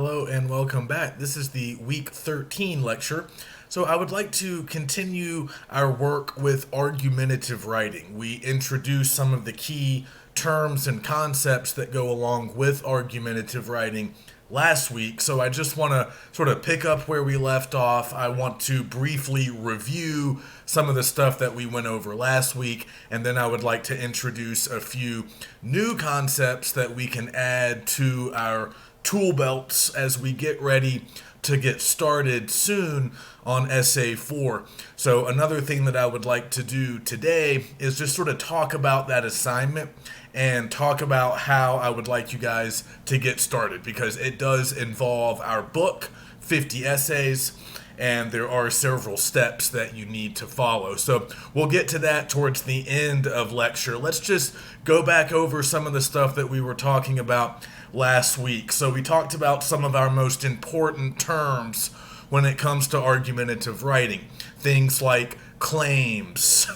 Hello and welcome back. This is the week 13 lecture. So I would like to continue our work with argumentative writing. We introduced some of the key terms and concepts that go along with argumentative writing last week. So I just want to sort of pick up where we left off. I want to briefly review some of the stuff that we went over last week, and then I would like to introduce a few new concepts that we can add to our tool belts as we get ready to get started soon on Essay 4. So another thing that I would like to do today is just sort of talk about that assignment and talk about how I would like you guys to get started, because it does involve our book, 50 essays, and there are several steps that you need to follow. So we'll get to that towards the end of lecture. Let's just go back over some of the stuff that we were talking about last week. So we talked about some of our most important terms when it comes to argumentative writing. Things like claims,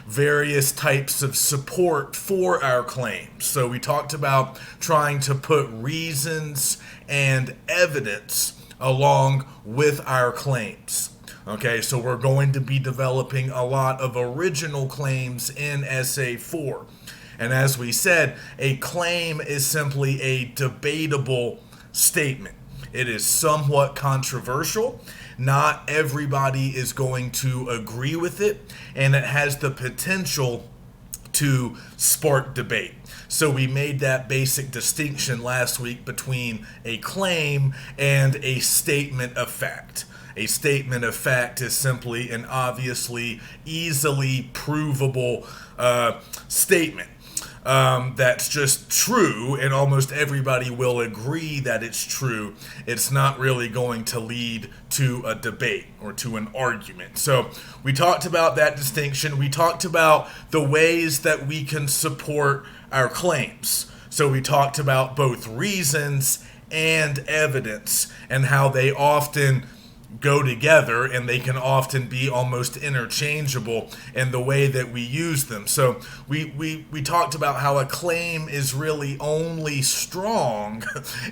various types of support for our claims. So we talked about trying to put reasons and evidence along with our claims. Okay, so we're going to be developing a lot of original claims in Essay 4. And as we said, a claim is simply a debatable statement. It is somewhat controversial. Not everybody is going to agree with it, and it has the potential to spark debate. So we made that basic distinction last week between a claim and a statement of fact. A statement of fact is simply an obviously easily provable statement that's just true, and almost everybody will agree that it's true. It's not really going to lead to a debate or to an argument. So we talked about that distinction. We talked about the ways that we can support our claims. So we talked about both reasons and evidence and how they often go together, and they can often be almost interchangeable in the way that we use them. So we talked about how a claim is really only strong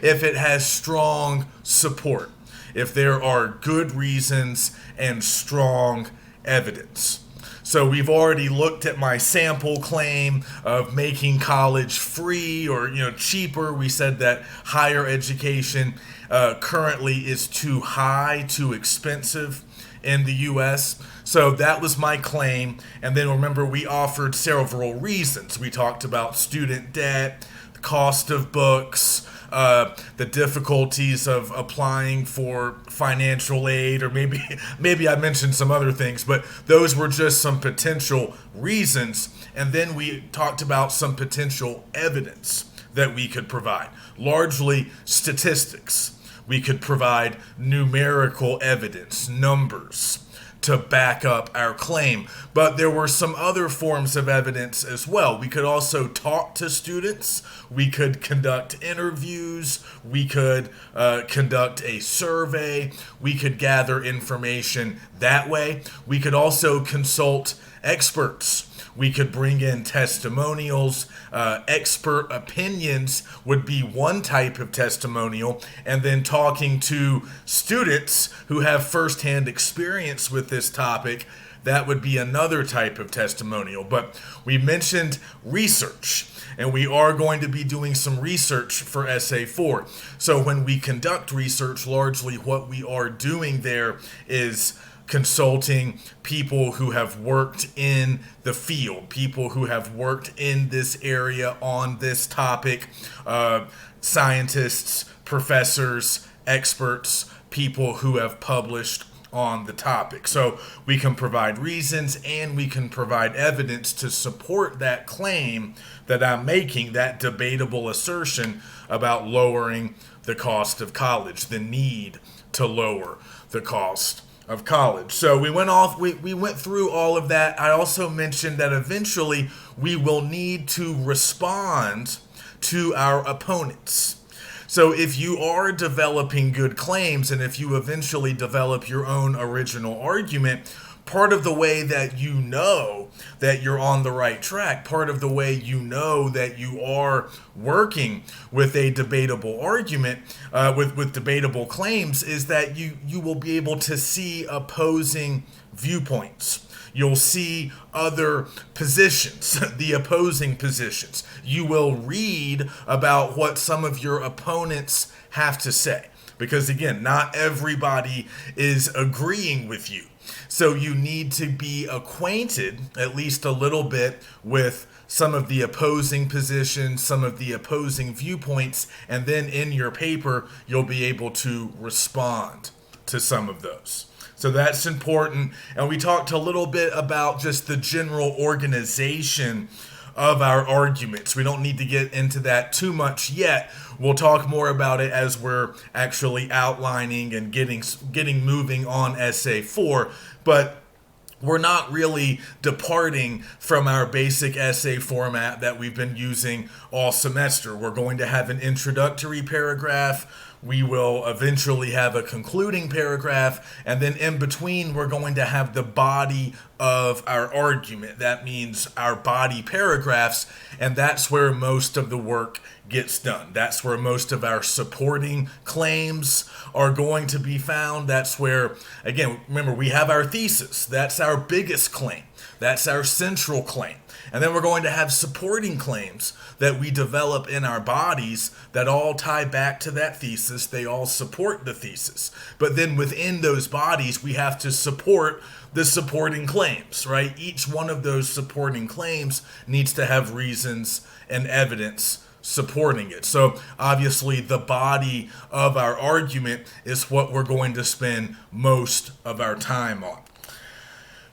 if it has strong support, if there are good reasons and strong evidence. So we've already looked at my sample claim of making college free or cheaper. We said that higher education currently is too high, too expensive in the U.S. So that was my claim. And then remember, we offered several reasons. We talked about student debt, the cost of books, the difficulties of applying for financial aid, or maybe I mentioned some other things, but those were just some potential reasons. And then we talked about some potential evidence that we could provide, largely statistics. We could provide numerical evidence, numbers, to back up our claim. But there were some other forms of evidence as well. We could also talk to students. We could conduct interviews. We could conduct a survey. We could gather information that way. We could also consult experts. We could bring in testimonials. Expert opinions would be one type of testimonial, and then talking to students who have firsthand experience with this topic, that would be another type of testimonial. But we mentioned research, and we are going to be doing some research for Essay 4. So when we conduct research, largely what we are doing there is consulting people who have worked in the field, people who have worked in this area on this topic, scientists, professors, experts, people who have published on the topic. So we can provide reasons and we can provide evidence to support that claim that I'm making, that debatable assertion about lowering the cost of college, the need to lower the cost of college. So we went through all of that. I also mentioned that eventually we will need to respond to our opponents. So if you are developing good claims, and if you eventually develop your own original argument, part of the way that you know that you're on the right track, part of the way you know that you are working with a debatable argument, with debatable claims, is that you will be able to see opposing viewpoints. You'll see other positions, the opposing positions. You will read about what some of your opponents have to say. Because again, not everybody is agreeing with you. So you need to be acquainted, at least a little bit, with some of the opposing positions, some of the opposing viewpoints, and then in your paper, you'll be able to respond to some of those. So that's important. And we talked a little bit about just the general organization of our arguments. We don't need to get into that too much yet. We'll talk more about it as we're actually outlining and getting moving on essay 4. But we're not really departing from our basic essay format that we've been using all semester. We're going to have an introductory paragraph. We will eventually have a concluding paragraph, and then in between we're going to have the body of our argument. That means our body paragraphs, and that's where most of the work gets done. That's where most of our supporting claims are going to be found. That's where, again, remember, we have our thesis. That's our biggest claim. That's our central claim. And then we're going to have supporting claims that we develop in our bodies that all tie back to that thesis. They all support the thesis. But then within those bodies, we have to support the supporting claims, right? Each one of those supporting claims needs to have reasons and evidence supporting it. So obviously the body of our argument is what we're going to spend most of our time on.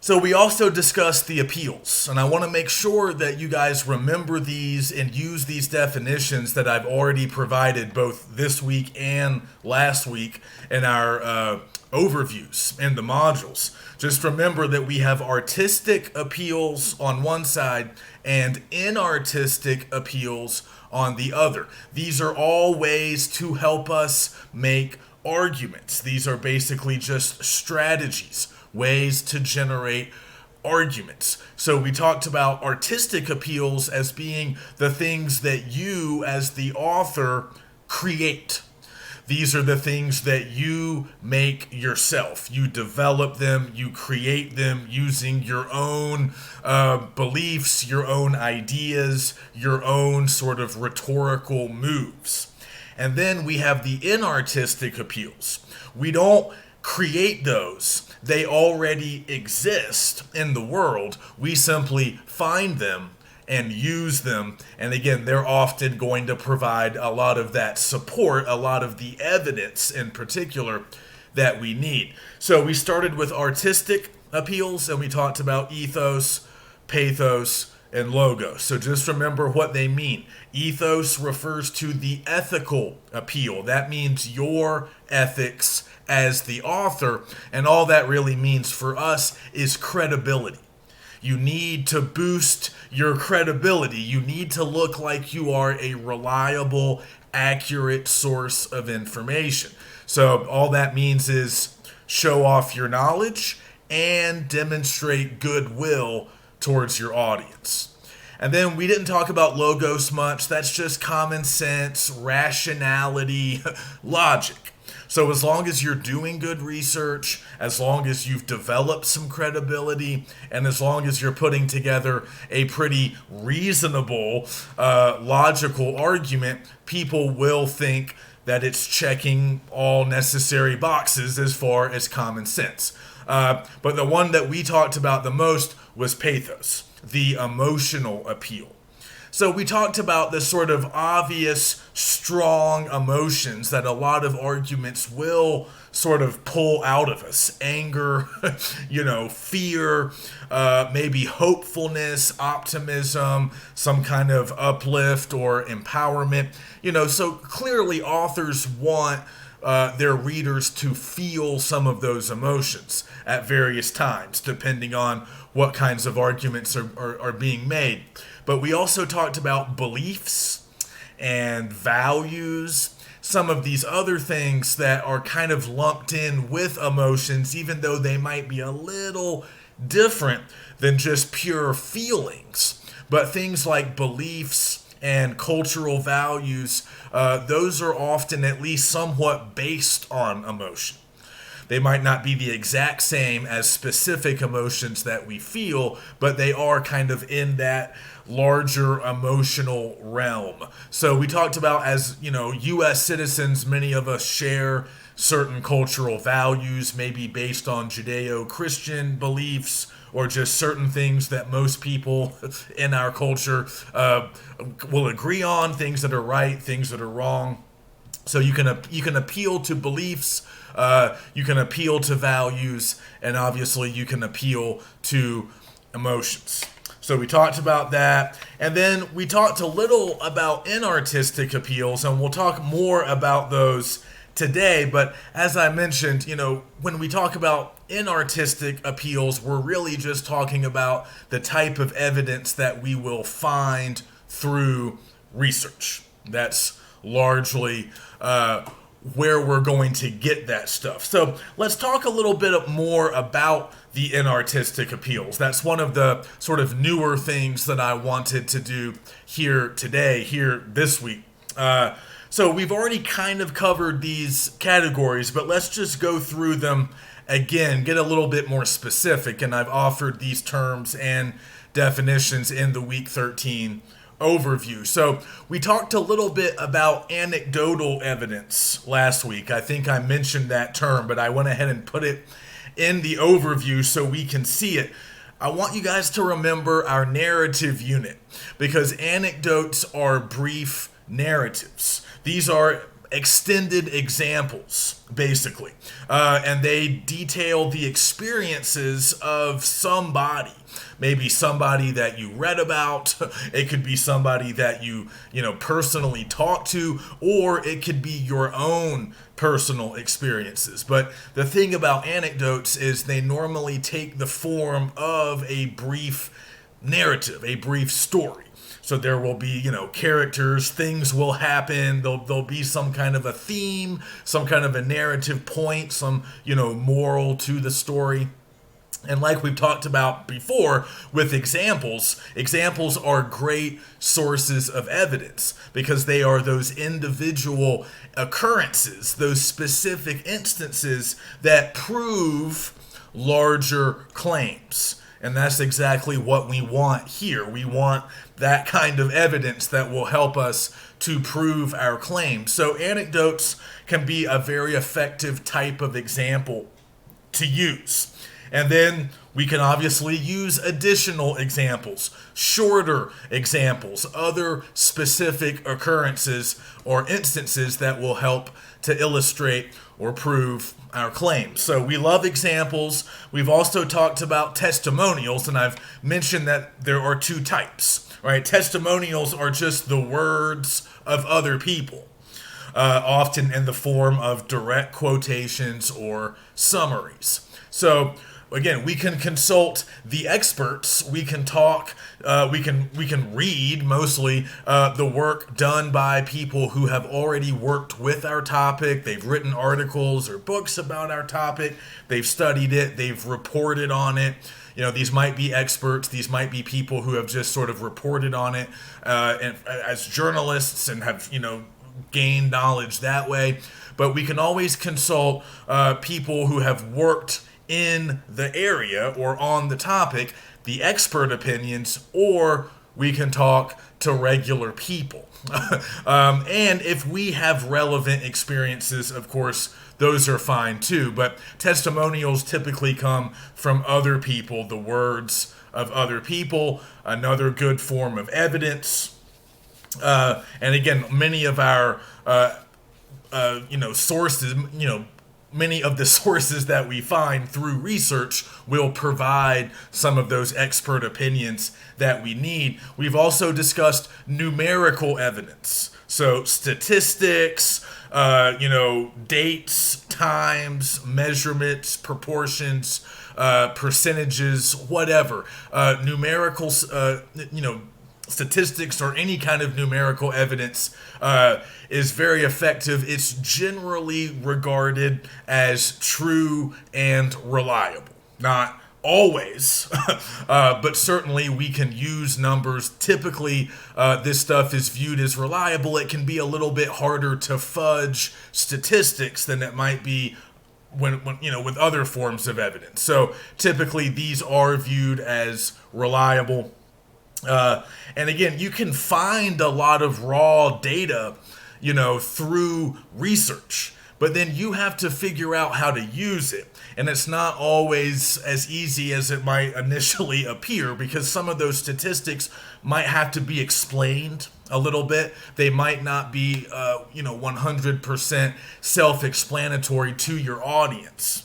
So we also discussed the appeals, and I want to make sure that you guys remember these and use these definitions that I've already provided both this week and last week in our overviews in the modules. Just remember that we have artistic appeals on one side and inartistic appeals on the other. These are all ways to help us make arguments. These are basically just strategies, ways to generate arguments. So we talked about artistic appeals as being the things that you as the author create. These are the things that you make yourself. You develop them, you create them using your own beliefs, your own ideas, your own sort of rhetorical moves. And then we have the inartistic appeals. We don't create those. They already exist in the world. We simply find them and use them. And again, they're often going to provide a lot of that support, a lot of the evidence in particular that we need. So we started with artistic appeals and we talked about ethos, pathos, and logos. So just remember what they mean. Ethos refers to the ethical appeal. That means your ethics as the author, and all that really means for us is credibility. You need to boost your credibility. You need to look like you are a reliable, accurate source of information. So all that means is show off your knowledge and demonstrate goodwill towards your audience. And then we didn't talk about logos much. That's just common sense, rationality, logic. So as long as you're doing good research, as long as you've developed some credibility, and as long as you're putting together a pretty reasonable, logical argument, people will think that it's checking all necessary boxes as far as common sense. But the one that we talked about the most was pathos, the emotional appeal. So we talked about the sort of obvious, strong emotions that a lot of arguments will sort of pull out of us. Anger, fear, maybe hopefulness, optimism, some kind of uplift or empowerment. So clearly authors want their readers to feel some of those emotions at various times, depending on what kinds of arguments are being made. But we also talked about beliefs and values, some of these other things that are kind of lumped in with emotions, even though they might be a little different than just pure feelings. But things like beliefs and cultural values, those are often at least somewhat based on emotion. They might not be the exact same as specific emotions that we feel, but they are kind of in that larger emotional realm. So we talked about, as US citizens, many of us share certain cultural values, maybe based on Judeo-Christian beliefs or just certain things that most people in our culture will agree on, things that are right, things that are wrong. So you can appeal to beliefs, you can appeal to values, and obviously you can appeal to emotions. So we talked about that, and then we talked a little about inartistic appeals, and we'll talk more about those today. But as I mentioned, when we talk about inartistic appeals, we're really just talking about the type of evidence that we will find through research. That's largely where we're going to get that stuff. So let's talk a little bit more about the inartistic appeals. That's one of the sort of newer things that I wanted to do here this week. So we've already kind of covered these categories, but let's just go through them again, get a little bit more specific, and I've offered these terms and definitions in the Week 13 overview. So we talked a little bit about anecdotal evidence last week. I think I mentioned that term, but I went ahead and put it in the overview so we can see it. I want you guys to remember our narrative unit, because anecdotes are brief narratives. These are extended examples, basically, and they detail the experiences of somebody. Maybe somebody that you read about, it could be somebody that you personally talked to, or it could be your own personal experiences. But the thing about anecdotes is they normally take the form of a brief narrative, a brief story. So there will be, characters, things will happen, there'll be some kind of a theme, some kind of a narrative point, some, moral to the story. And like we've talked about before with examples are great sources of evidence because they are those individual occurrences, those specific instances that prove larger claims. And that's exactly what we want here. We want that kind of evidence that will help us to prove our claims. So anecdotes can be a very effective type of example to use. And then we can obviously use additional examples, shorter examples, other specific occurrences or instances that will help to illustrate or prove our claims. So we love examples. We've also talked about testimonials, and I've mentioned that there are two types, right? Testimonials are just the words of other people, often in the form of direct quotations or summaries. So again, we can consult the experts. We can talk. We can read mostly the work done by people who have already worked with our topic. They've written articles or books about our topic. They've studied it. They've reported on it. These might be experts. These might be people who have just sort of reported on it as journalists and have gained knowledge that way. But we can always consult people who have worked in the area or on the topic, the expert opinions, or we can talk to regular people. And if we have relevant experiences, of course, those are fine too. But testimonials typically come from other people, the words of other people, another good form of evidence. And again, many of our sources, many of the sources that we find through research will provide some of those expert opinions that we need. We've also discussed numerical evidence. So statistics, dates, times, measurements, proportions, percentages, whatever. Numerical, statistics or any kind of numerical evidence is very effective. It's generally regarded as true and reliable, not always, but certainly we can use numbers. Typically, this stuff is viewed as reliable. It can be a little bit harder to fudge statistics than it might be when with other forms of evidence. So typically, these are viewed as reliable. And again, you can find a lot of raw data, through research. But then you have to figure out how to use it. And it's not always as easy as it might initially appear, because some of those statistics might have to be explained a little bit. They might not be, 100% self-explanatory to your audience.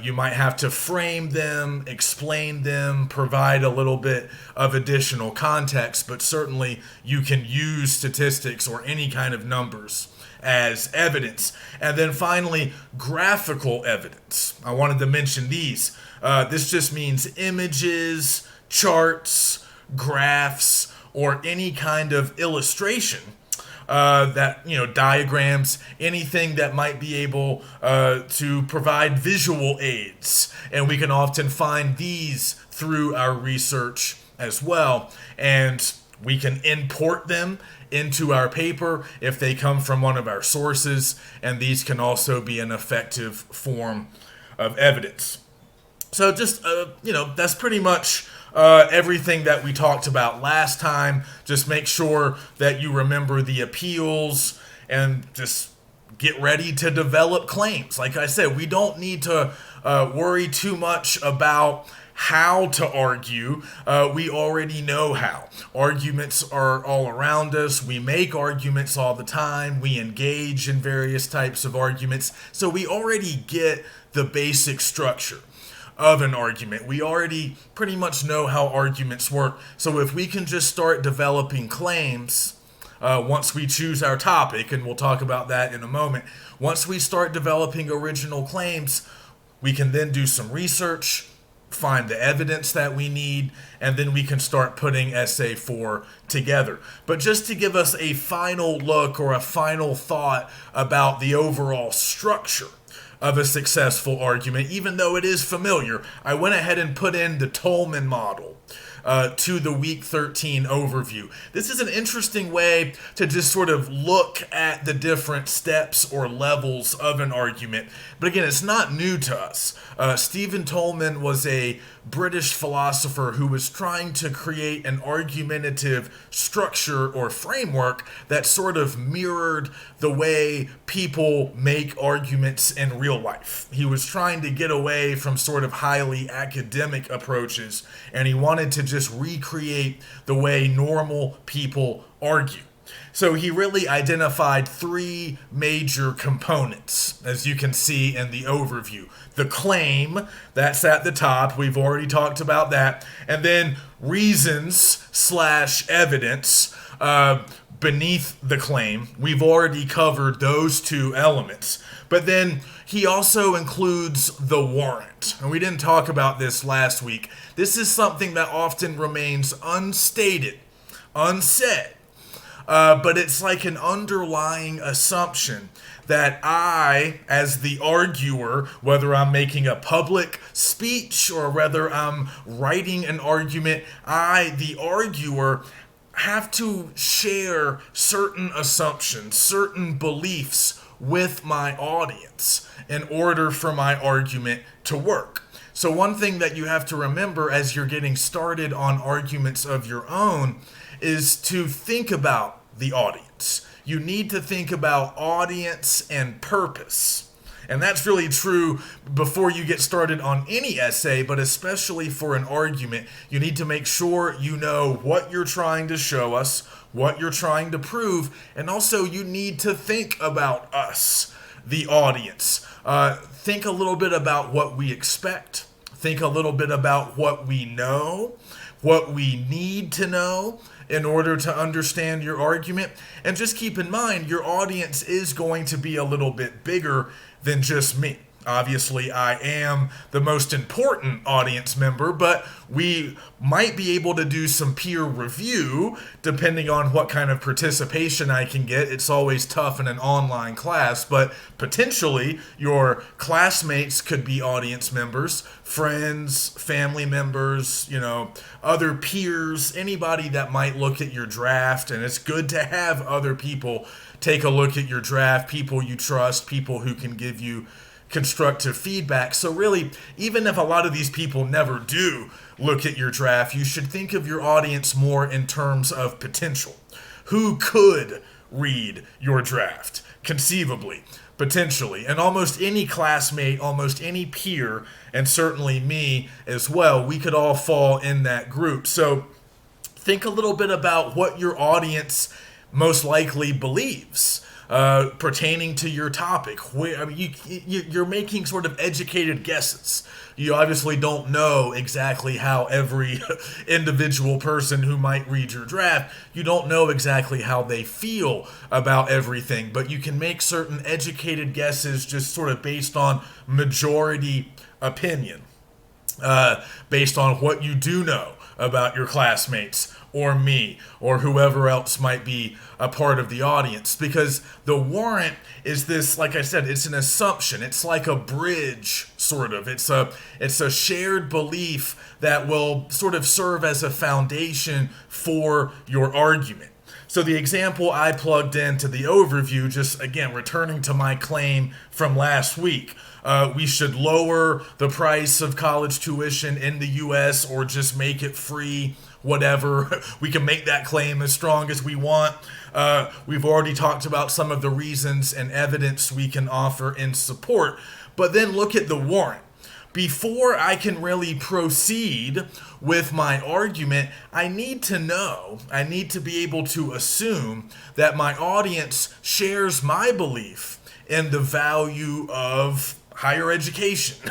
You might have to frame them, explain them, provide a little bit of additional context, but certainly you can use statistics or any kind of numbers as evidence. And then finally, graphical evidence. I wanted to mention these. This just means images, charts, graphs, or any kind of illustration diagrams, anything that might be able to provide visual aids. And we can often find these through our research as well. And we can import them into our paper if they come from one of our sources. And these can also be an effective form of evidence. So just, that's pretty much everything that we talked about last time. Just make sure that you remember the appeals and just get ready to develop claims. Like I said, we don't need to worry too much about how to argue. We already know how. Arguments are all around us. We make arguments all the time. We engage in various types of arguments. So we already get the basic structure of an argument. We already pretty much know how arguments work. So if we can just start developing claims, once we choose our topic, and we'll talk about that in a moment, once we start developing original claims, we can then do some research, find the evidence that we need, and then we can start putting Essay 4 together. But just to give us a final look or a final thought about the overall structure of a successful argument, even though it is familiar, I went ahead and put in the Tolman model to the week 13 overview. This is an interesting way to just sort of look at the different steps or levels of an argument. But again, it's not new to us. Stephen Tolman was a British philosopher who was trying to create an argumentative structure or framework that sort of mirrored the way people make arguments in real life. He was trying to get away from sort of highly academic approaches, and he wanted to just recreate the way normal people argue. So he really identified three major components, as you can see in the overview. The claim, that's at the top. We've already talked about that. And then reasons/evidence beneath the claim. We've already covered those two elements. But then he also includes the warrant. And we didn't talk about this last week. This is something that often remains unstated, unsaid. But it's like an underlying assumption that I, as the arguer, whether I'm making a public speech or whether I'm writing an argument, I, the arguer, have to share certain assumptions, certain beliefs with my audience in order for my argument to work. So one thing that you have to remember as you're getting started on arguments of your own is to think about the audience. You need to think about audience and purpose. And that's really true before you get started on any essay, but especially for an argument. You need to make sure you know what you're trying to show us, what you're trying to prove, and also you need to think about us, the audience. Think a little bit about what we expect. Think a little bit about what we know, what we need to know in order to understand your argument. And just keep in mind, your audience is going to be a little bit bigger than just me. Obviously, I am the most important audience member, but we might be able to do some peer review depending on what kind of participation I can get. It's always tough in an online class, but potentially your classmates could be audience members, friends, family members, other peers, anybody that might look at your draft. And it's good to have other people take a look at your draft, people you trust, people who can give you constructive feedback. So really, even if a lot of these people never do look at your draft, you should think of your audience more in terms of potential. Who could read your draft? Conceivably, potentially. And almost any classmate, almost any peer, and certainly me as well, we could all fall in that group. So think a little bit about what your audience most likely believes pertaining to your topic. You're making sort of educated guesses. You obviously don't know exactly how every individual person who might read your draft, you don't know exactly how they feel about everything, but you can make certain educated guesses just sort of based on majority opinion, based on what you do know about your classmates or me or whoever else might be a part of the audience. Because the warrant is this, like I said, it's an assumption. It's like a bridge, sort of. It's a shared belief that will sort of serve as a foundation for your argument. So the example I plugged into the overview, just again, returning to my claim from last week, we should lower the price of college tuition in the U.S. or just make it free, whatever. We can make that claim as strong as we want. We've already talked about some of the reasons and evidence we can offer in support, but then look at the warrant. Before I can really proceed with my argument, I need to be able to assume that my audience shares my belief in the value of higher education.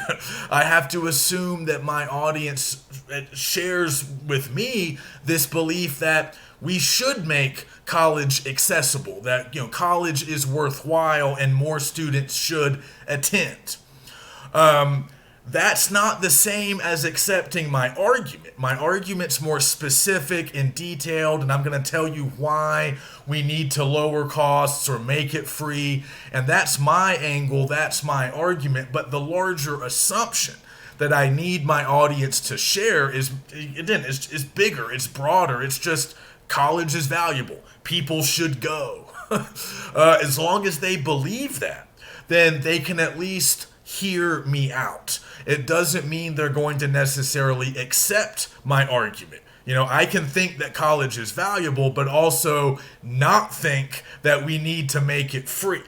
I have to assume that my audience shares with me this belief that we should make college accessible, that college is worthwhile and more students should attend. That's not the same as accepting my argument. My argument's more specific and detailed, and I'm going to tell you why we need to lower costs or make it free. And that's my angle, that's my argument. But the larger assumption that I need my audience to share is bigger, it's broader. It's just college is valuable. People should go. As long as they believe that, then they can at least hear me out. It doesn't mean they're going to necessarily accept my argument. I can think that college is valuable, but also not think that we need to make it free,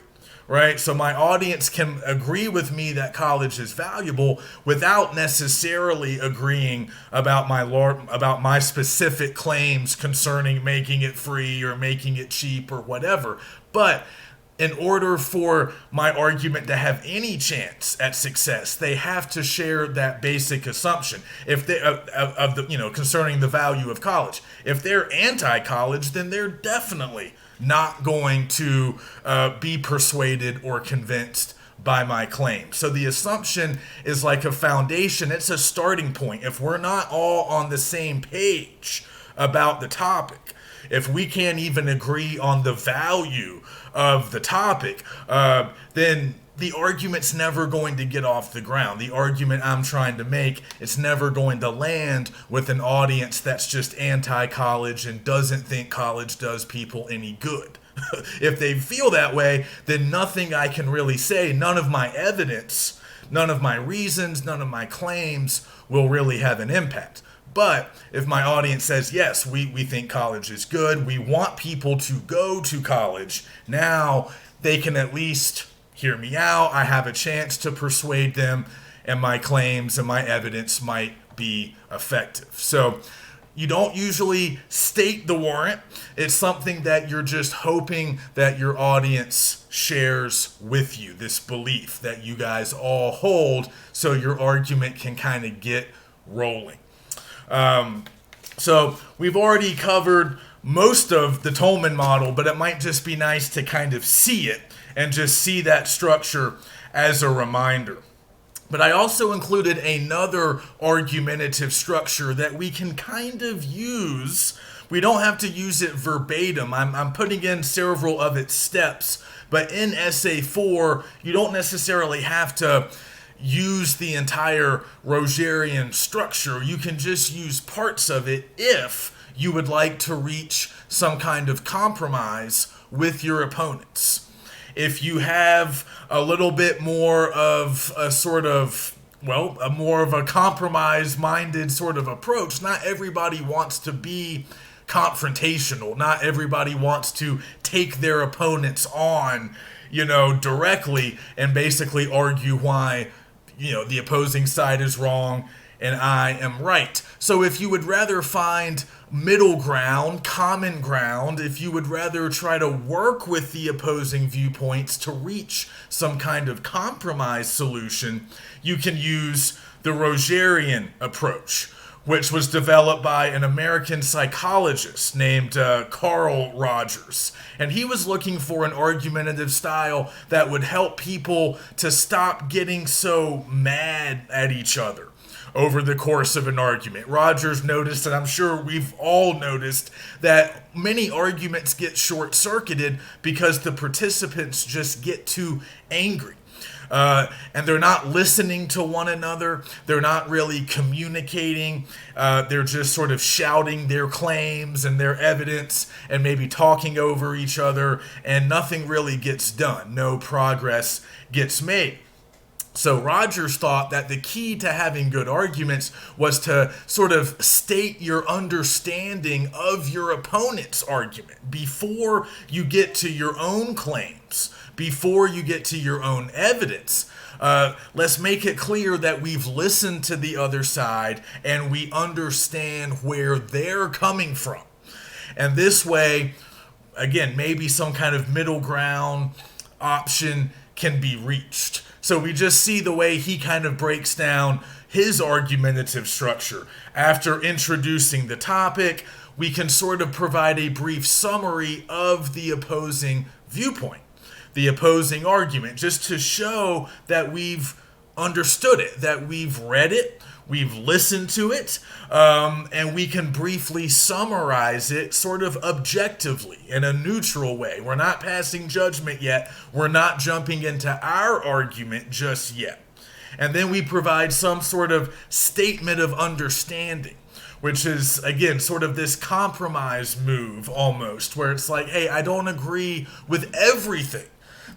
right? So my audience can agree with me that college is valuable without necessarily agreeing about my specific claims concerning making it free or making it cheap or whatever. But in order for my argument to have any chance at success, they have to share that basic assumption. If they concerning the value of college. If they're anti-college, then they're definitely not going to be persuaded or convinced by my claim. So the assumption is like a foundation. It's a starting point. If we're not all on the same page about the topic, if we can't even agree on the value of the topic, then the argument's never going to get off the ground. The argument I'm trying to make, it's never going to land with an audience that's just anti-college and doesn't think college does people any good. If they feel that way, then nothing I can really say, none of my evidence, none of my reasons, none of my claims will really have an impact. But if my audience says, yes, we think college is good, we want people to go to college, now they can at least hear me out. I have a chance to persuade them, and my claims and my evidence might be effective. So you don't usually state the warrant. It's something that you're just hoping that your audience shares with you, this belief that you guys all hold, so your argument can kind of get rolling. So we've already covered most of the Tolman model, but it might just be nice to kind of see it and just see that structure as a reminder. But I also included another argumentative structure that we can kind of use. We don't have to use it verbatim. I'm putting in several of its steps, but in essay 4, you don't necessarily have to use the entire Rogerian structure. You can just use parts of it if you would like to reach some kind of compromise with your opponents. If you have a little bit more of a sort of, well, a more of a compromise-minded sort of approach, not everybody wants to be confrontational. Not everybody wants to take their opponents on, directly and basically argue why, the opposing side is wrong and I am right. So if you would rather find middle ground, common ground, if you would rather try to work with the opposing viewpoints to reach some kind of compromise solution, you can use the Rogerian approach, which was developed by an American psychologist named Carl Rogers. And he was looking for an argumentative style that would help people to stop getting so mad at each other over the course of an argument. Rogers noticed, and I'm sure we've all noticed, that many arguments get short-circuited because the participants just get too angry. And they're not listening to one another. They're not really communicating. They're just sort of shouting their claims and their evidence and maybe talking over each other, and nothing really gets done. No progress gets made. So Rogers thought that the key to having good arguments was to sort of state your understanding of your opponent's argument before you get to your own claims, before you get to your own evidence. Let's make it clear that we've listened to the other side and we understand where they're coming from. And this way, again, maybe some kind of middle ground option can be reached. So we just see the way he kind of breaks down his argumentative structure. After introducing the topic, we can sort of provide a brief summary of the opposing viewpoint, the opposing argument, just to show that we've understood it, that we've read it, we've listened to it, and we can briefly summarize it sort of objectively in a neutral way. We're not passing judgment yet. We're not jumping into our argument just yet. And then we provide some sort of statement of understanding, which is, again, sort of this compromise move almost, where it's like, hey, I don't agree with everything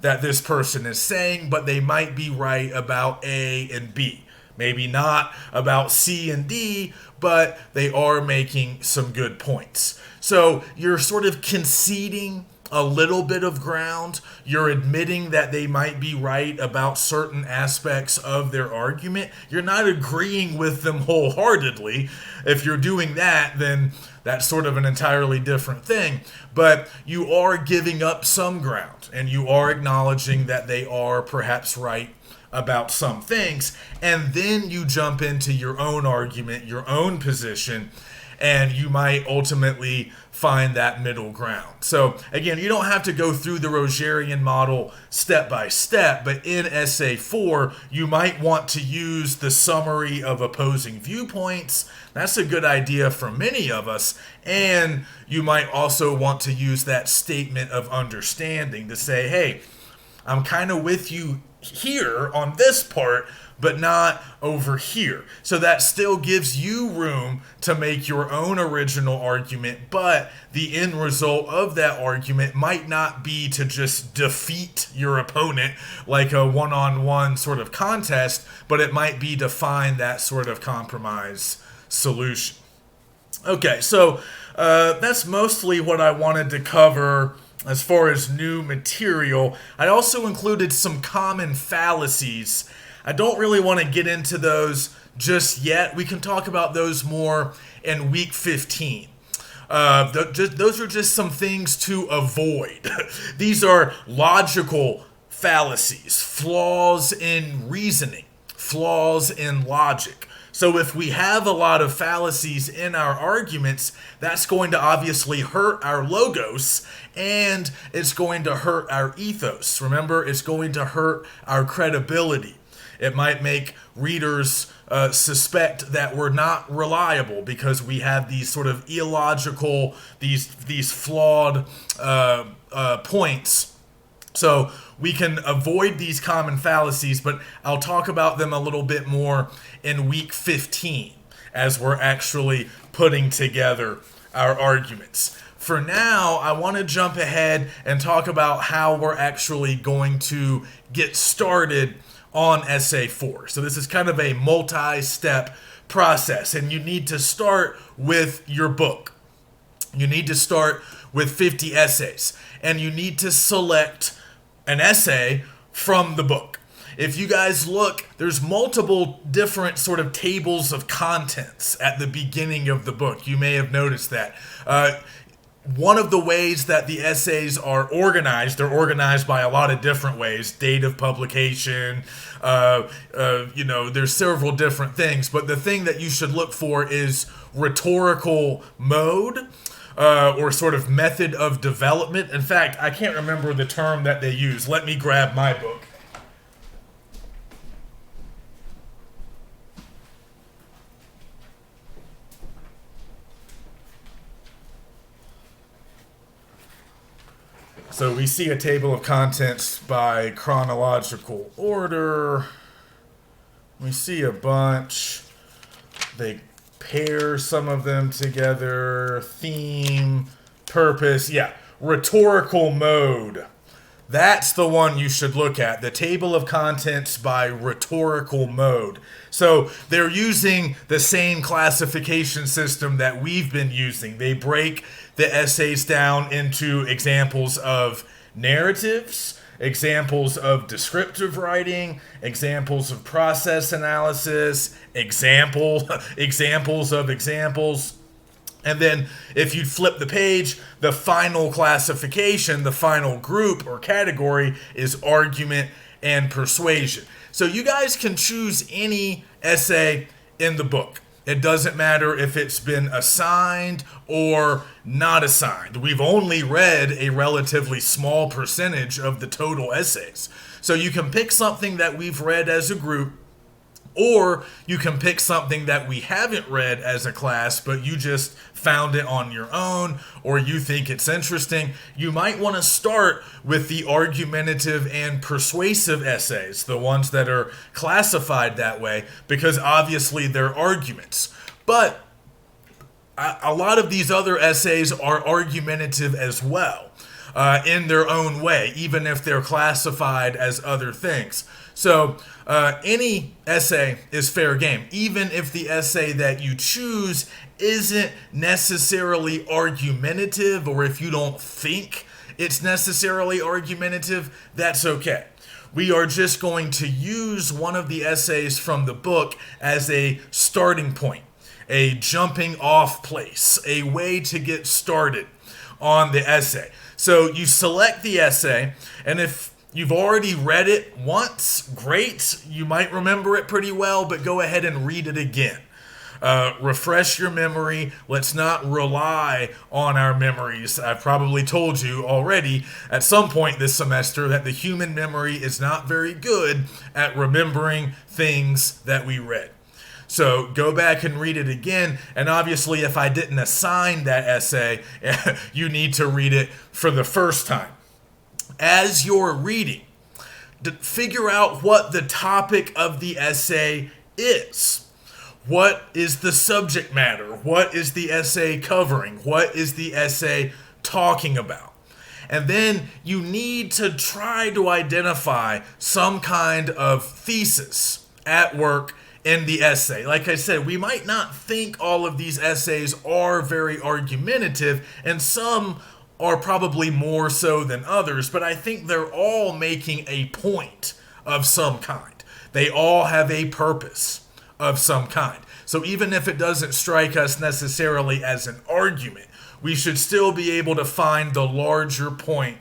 that this person is saying, but they might be right about A and B. Maybe not about C and D, but they are making some good points. So you're sort of conceding a little bit of ground. You're admitting that they might be right about certain aspects of their argument. You're not agreeing with them wholeheartedly. If you're doing that, then that's sort of an entirely different thing. But you are giving up some ground, and you are acknowledging that they are perhaps right about some things, and then you jump into your own argument, your own position, and you might ultimately find that middle ground. So again, you don't have to go through the Rogerian model step by step, but in essay 4, you might want to use the summary of opposing viewpoints. That's a good idea for many of us. And you might also want to use that statement of understanding to say, hey, I'm kind of with you here on this part, but not over here. So that still gives you room to make your own original argument, but the end result of that argument might not be to just defeat your opponent like a one-on-one sort of contest, but it might be to find that sort of compromise solution. Okay, so that's mostly what I wanted to cover as far as new material. I also included some common fallacies. I don't really want to get into those just yet. We can talk about those more in week 15. Those are just some things to avoid. These are logical fallacies, flaws in reasoning, flaws in logic. So if we have a lot of fallacies in our arguments, that's going to obviously hurt our logos, and it's going to hurt our ethos. Remember, it's going to hurt our credibility. It might make readers suspect that we're not reliable because we have these sort of illogical, these flawed points. So we can avoid these common fallacies, but I'll talk about them a little bit more in week 15 as we're actually putting together our arguments. For now, I want to jump ahead and talk about how we're actually going to get started on Essay 4. So this is kind of a multi-step process, and you need to start with your book. You need to start with 50 essays, and you need to select an essay from the book. If you guys look, there's multiple different sort of tables of contents at the beginning of the book. You may have noticed that. One of the ways that the essays are organized, they're organized by a lot of different ways. Date of publication, there's several different things. But the thing that you should look for is rhetorical mode, or sort of method of development. In fact, I can't remember the term that they use. Let me grab my book. So we see a table of contents by chronological order. We see a bunch. They pair some of them together. Theme, purpose. Yeah, rhetorical mode. That's the one you should look at. The table of contents by rhetorical mode. So they're using the same classification system that we've been using. They break the essays down into examples of narratives, examples of descriptive writing, examples of process analysis, examples of examples. And then if you flip the page, the final classification, the final group or category is argument and persuasion. So you guys can choose any essay in the book. It doesn't matter if it's been assigned or not assigned. We've only read a relatively small percentage of the total essays. So you can pick something that we've read as a group, or you can pick something that we haven't read as a class, but you just found it on your own, or you think it's interesting. You might want to start with the argumentative and persuasive essays, the ones that are classified that way, because obviously they're arguments. But a lot of these other essays are argumentative as well, in their own way, even if they're classified as other things. So any essay is fair game, even if the essay that you choose isn't necessarily argumentative, or if you don't think it's necessarily argumentative, that's okay. We are just going to use one of the essays from the book as a starting point, a jumping off place, a way to get started on the essay. So you select the essay, and if you've already read it once, great. You might remember it pretty well, but go ahead and read it again. Refresh your memory. Let's not rely on our memories. I've probably told you already at some point this semester that the human memory is not very good at remembering things that we read. So go back and read it again. And obviously, if I didn't assign that essay, you need to read it for the first time. As you're reading, figure out what the topic of the essay is. What is the subject matter? What is the essay covering? What is the essay talking about? And then you need to try to identify some kind of thesis at work in the essay. Like I said, we might not think all of these essays are very argumentative, and some are probably more so than others, but I think they're all making a point of some kind. They all have a purpose of some kind. So even if it doesn't strike us necessarily as an argument, we should still be able to find the larger point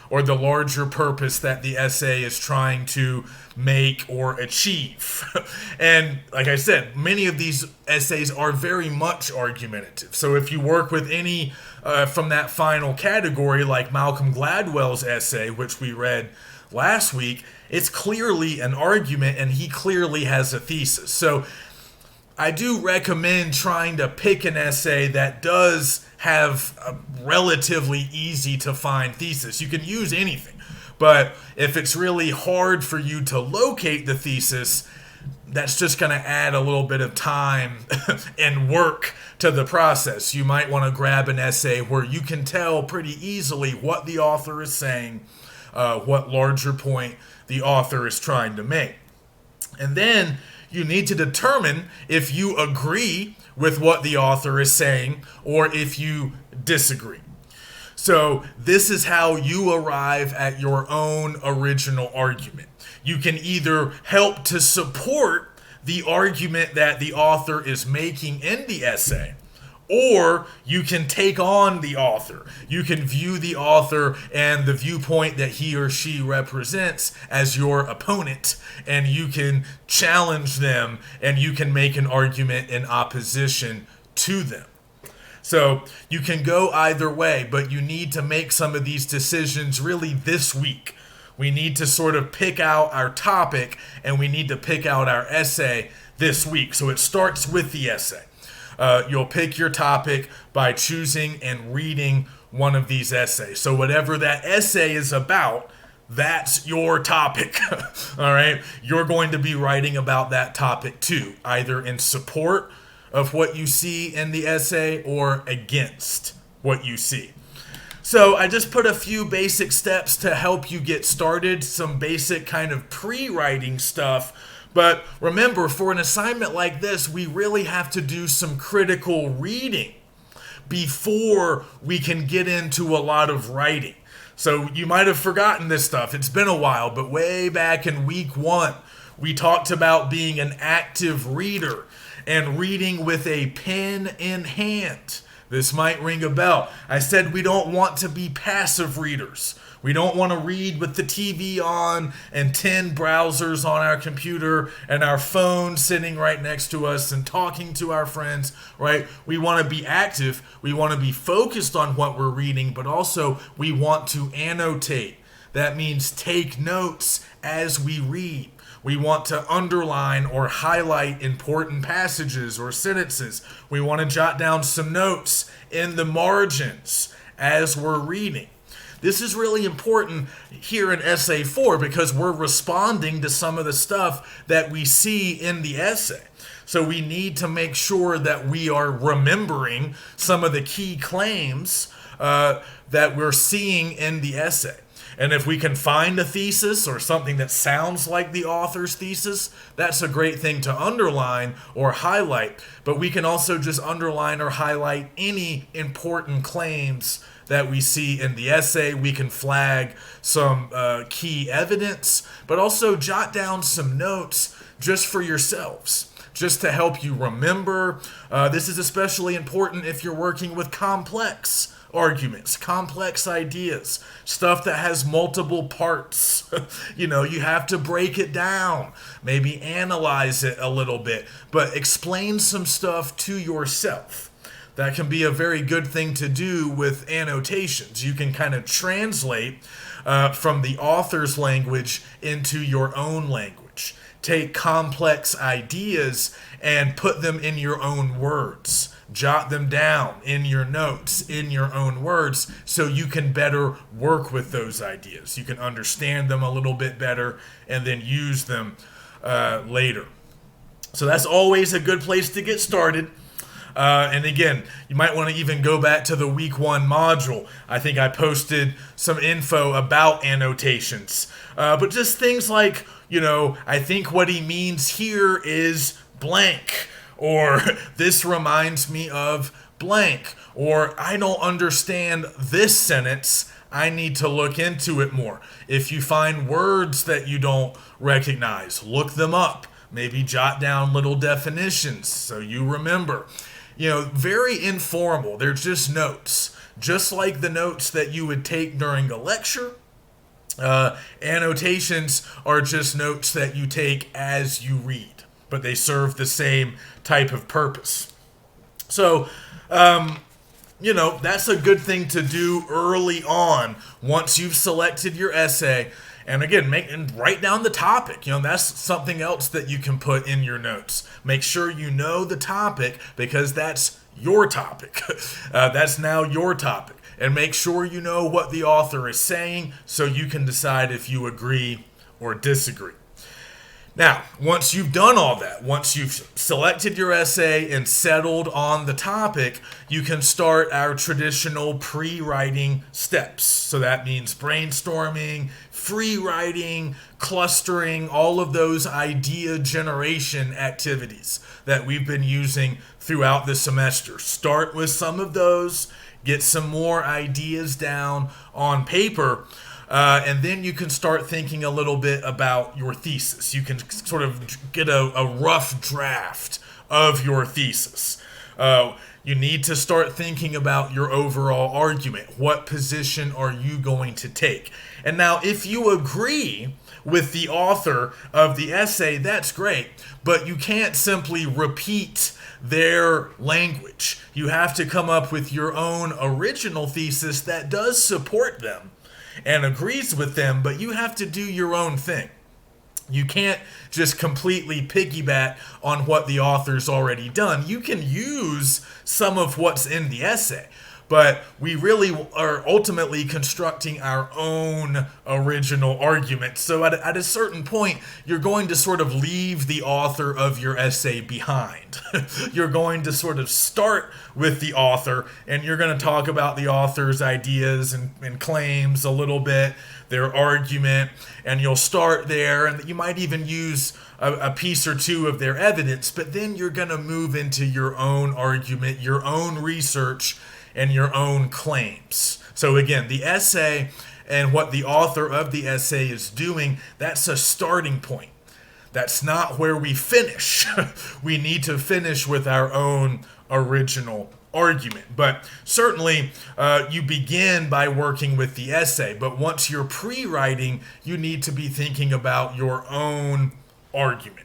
or the larger purpose that the essay is trying to make or achieve. And like I said, many of these essays are very much argumentative. So if you work with any from that final category, like Malcolm Gladwell's essay, which we read last week, it's clearly an argument and he clearly has a thesis. So I do recommend trying to pick an essay that does have a relatively easy to find thesis. You can use anything, but if it's really hard for you to locate the thesis, that's just going to add a little bit of time and work to the process. You might want to grab an essay where you can tell pretty easily what the author is saying, what larger point the author is trying to make. And then you need to determine if you agree with what the author is saying or if you disagree. So this is how you arrive at your own original argument. You can either help to support the argument that the author is making in the essay, or you can take on the author. You can view the author and the viewpoint that he or she represents as your opponent, and you can challenge them and you can make an argument in opposition to them. So you can go either way, but you need to make some of these decisions really this week. We need to sort of pick out our topic and we need to pick out our essay this week. So it starts with the essay. You'll pick your topic by choosing and reading one of these essays. So whatever that essay is about, that's your topic. All right? You're going to be writing about that topic too, either in support of what you see in the essay or against what you see. So I just put a few basic steps to help you get started, some basic kind of pre-writing stuff. But remember, for an assignment like this, we really have to do some critical reading before we can get into a lot of writing. So you might have forgotten this stuff. It's been a while, but way back in week 1, we talked about being an active reader and reading with a pen in hand. This might ring a bell. I said we don't want to be passive readers. We don't want to read with the TV on and 10 browsers on our computer and our phone sitting right next to us and talking to our friends, right? We want to be active. We want to be focused on what we're reading, but also we want to annotate. That means take notes as we read. We want to underline or highlight important passages or sentences. We want to jot down some notes in the margins as we're reading. This is really important here in Essay 4 because we're responding to some of the stuff that we see in the essay. So we need to make sure that we are remembering some of the key claims that we're seeing in the essay. And if we can find a thesis or something that sounds like the author's thesis, that's a great thing to underline or highlight. But we can also just underline or highlight any important claims that we see in the essay. We can flag some key evidence, but also jot down some notes just for yourselves, just to help you remember. This is especially important if you're working with complex arguments, complex ideas, stuff that has multiple parts. You have to break it down, maybe analyze it a little bit, but explain some stuff to yourself. That can be a very good thing to do with annotations. You can kind of translate from the author's language into your own language. Take complex ideas and put them in your own words. Jot them down in your notes, in your own words, so you can better work with those ideas. You can understand them a little bit better and then use them later. So that's always a good place to get started. And again, you might want to even go back to the week 1 module. I think I posted some info about annotations. But just things like, I think what he means here is blank. Or this reminds me of blank. Or I don't understand this sentence. I need to look into it more. If you find words that you don't recognize, look them up. Maybe jot down little definitions so you remember. Very informal. They're just notes. Just like the notes that you would take during a lecture, annotations are just notes that you take as you read, but they serve the same type of purpose. So, that's a good thing to do early on once you've selected your essay And again, and write down the topic. That's something else that you can put in your notes. Make sure you know the topic, because that's your topic. That's now your topic. And make sure you know what the author is saying so you can decide if you agree or disagree. Now, once you've done all that, once you've selected your essay and settled on the topic, you can start our traditional pre-writing steps. So that means brainstorming, free writing, clustering, all of those idea generation activities that we've been using throughout the semester. Start with some of those, get some more ideas down on paper, and then you can start thinking a little bit about your thesis. You can sort of get a rough draft of your thesis. You need to start thinking about your overall argument. What position are you going to take? And now, if you agree with the author of the essay, that's great, but you can't simply repeat their language. You have to come up with your own original thesis that does support them and agrees with them, but you have to do your own thing. You can't just completely piggyback on what the author's already done. You can use some of what's in the essay, but we really are ultimately constructing our own original argument. So at a certain point, you're going to sort of leave the author of your essay behind. You're going to sort of start with the author, and you're going to talk about the author's ideas and claims a little bit, their argument, and you'll start there, and you might even use a piece or two of their evidence, but then you're going to move into your own argument, your own research, and your own claims. So again, the essay and what the author of the essay is doing, that's a starting point. That's not where we finish. We need to finish with our own original argument. But certainly, you begin by working with the essay. But once you're pre-writing, you need to be thinking about your own argument.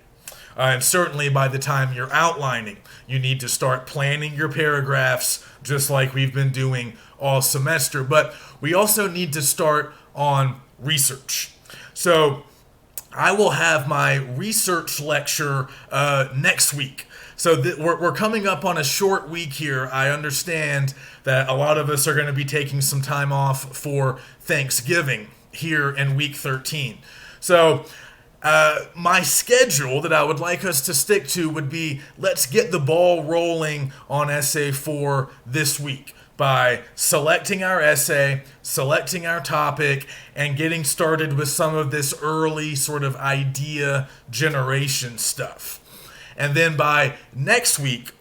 And certainly by the time you're outlining, you need to start planning your paragraphs just like we've been doing all semester. But we also need to start on research. So I will have my research lecture next week. So we're coming up on a short week here. I understand that a lot of us are going to be taking some time off for Thanksgiving here in week 13. So my schedule that I would like us to stick to would be, let's get the ball rolling on essay 4 this week by selecting our essay, selecting our topic, and getting started with some of this early sort of idea generation stuff. And then by next week,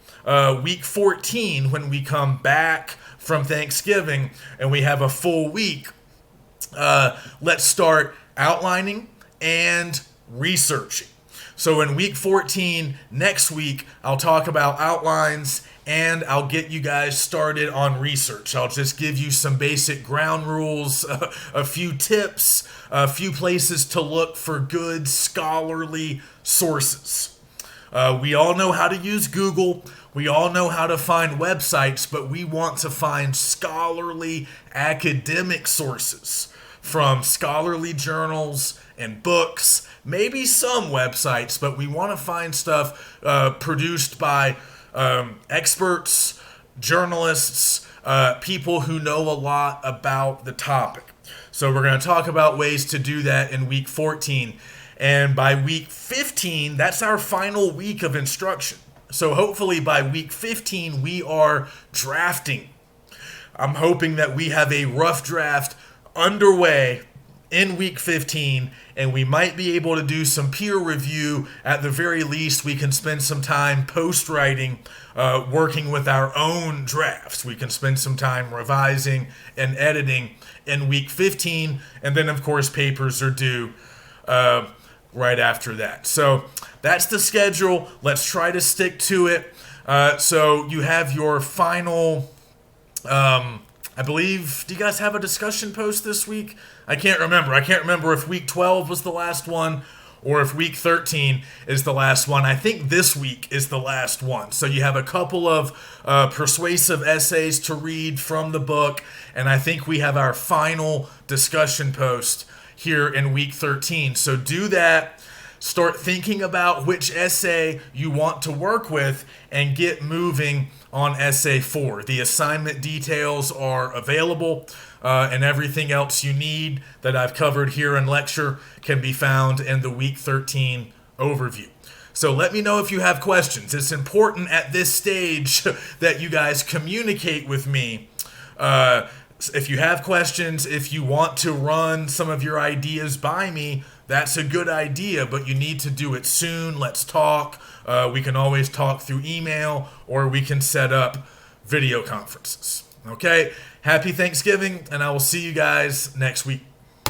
week 14, when we come back from Thanksgiving and we have a full week, let's start outlining and researching. So in week 14, next week, I'll talk about outlines and I'll get you guys started on research. I'll just give you some basic ground rules, a few tips, a few places to look for good scholarly sources. We all know how to use Google. We all know how to find websites, but we want to find scholarly academic sources from scholarly journals and books, maybe some websites, but we want to find stuff produced by experts, journalists, people who know a lot about the topic. So we're going to talk about ways to do that in week 14. And by week 15, that's our final week of instruction. So hopefully by week 15, we are drafting. I'm hoping that we have a rough draft underway in week 15, and we might be able to do some peer review. At the very least, we can spend some time post-writing, working with our own drafts. We can spend some time revising and editing in week 15, and then, of course, papers are due right after that. So that's the schedule. Let's try to stick to it. So you have your final, I believe, do you guys have a discussion post this week? I can't remember. I can't remember if week 12 was the last one or if week 13 is the last one. I think this week is the last one. So you have a couple of persuasive essays to read from the book, and I think we have our final discussion post here in week 13. So do that. Start thinking about which essay you want to work with and get moving on essay 4. The assignment details are available, and everything else you need that I've covered here in lecture can be found in the week 13 overview. So let me know if you have questions. It's important at this stage that you guys communicate with me. If you have questions, if you want to run some of your ideas by me, that's a good idea, but you need to do it soon. Let's talk. We can always talk through email, or we can set up video conferences. Okay? Happy Thanksgiving, and I will see you guys next week.